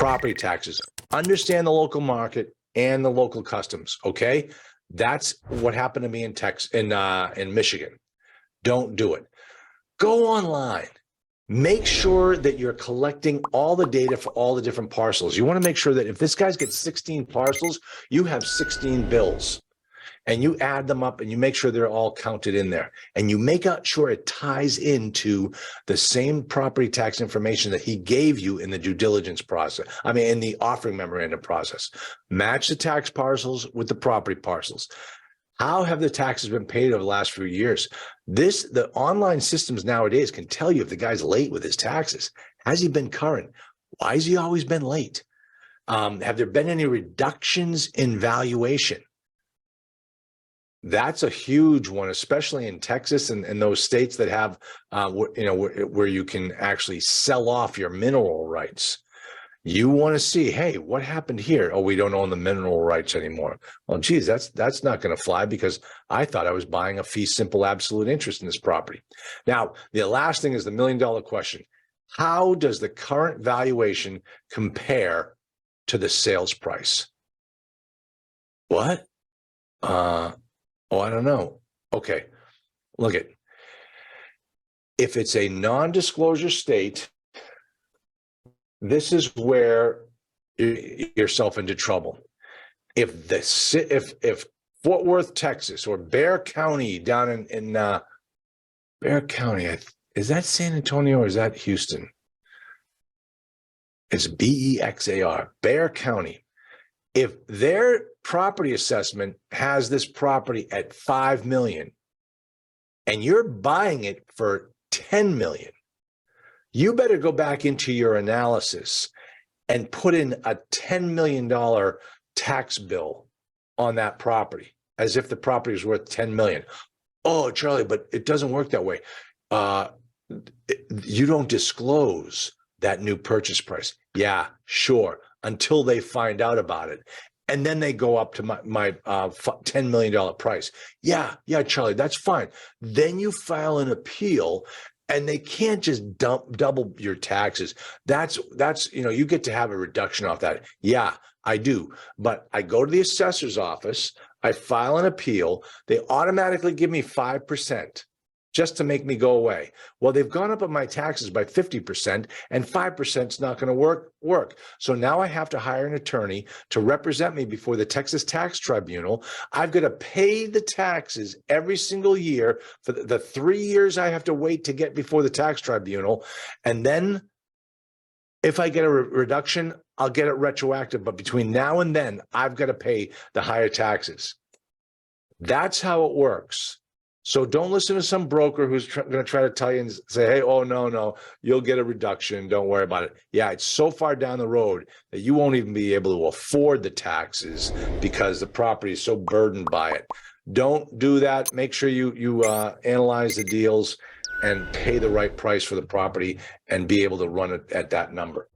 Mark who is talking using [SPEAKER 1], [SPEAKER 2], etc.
[SPEAKER 1] property taxes. Understand the local market and the local customs, okay? That's what happened to me in Michigan. Don't do it. Go online. Make sure that you're collecting all the data for all the different parcels. You want to make sure that if this guy's got 16 parcels, you have 16 bills. And you add them up and you make sure they're all counted in there. And you make sure it ties into the same property tax information that he gave you in the due diligence process. I mean, in the offering memorandum process. Match the tax parcels with the property parcels. How have the taxes been paid over the last few years? The online systems nowadays can tell you if the guy's late with his taxes. Has he been current? Why has he always been late? Have there been any reductions in valuation? That's a huge one, especially in Texas and those states that have, where you can actually sell off your mineral rights. You want to see, hey, what happened here? Oh, we don't own the mineral rights anymore. Well, geez, that's not going to fly because I thought I was buying a fee simple absolute interest in this property. Now, the last thing is the $1 million question. How does the current valuation compare to the sales price? What? Oh, I don't know. Okay, look at. If it's a non-disclosure state, this is where you're yourself into trouble. If Fort Worth, Texas, or Bexar County down in Bexar County, is that San Antonio or is that Houston? It's Bexar, Bexar County. If their property assessment has this property at $5 million and you're buying it for $10 million, you better go back into your analysis and put in a $10 million tax bill on that property as if the property is worth $10 million. Oh, Charlie, but it doesn't work that way. You don't disclose that new purchase price. Yeah, sure. Until they find out about it. And then they go up to my $10 million price. Yeah, Charlie, that's fine. Then you file an appeal and they can't just double your taxes. That's you get to have a reduction off that. Yeah, I do. But I go to the assessor's office, I file an appeal, they automatically give me 5%. Just to make me go away. Well, they've gone up on my taxes by 50% and 5% is not going to work. So now I have to hire an attorney to represent me before the Texas Tax Tribunal. I've got to pay the taxes every single year for the 3 years I have to wait to get before the tax tribunal. And then if I get a reduction, I'll get it retroactive. But between now and then, I've got to pay the higher taxes. That's how it works. So don't listen to some broker who's going to try to tell you and say, hey, oh, no, you'll get a reduction. Don't worry about it. Yeah, it's so far down the road that you won't even be able to afford the taxes because the property is so burdened by it. Don't do that. Make sure you analyze the deals and pay the right price for the property and be able to run it at that number.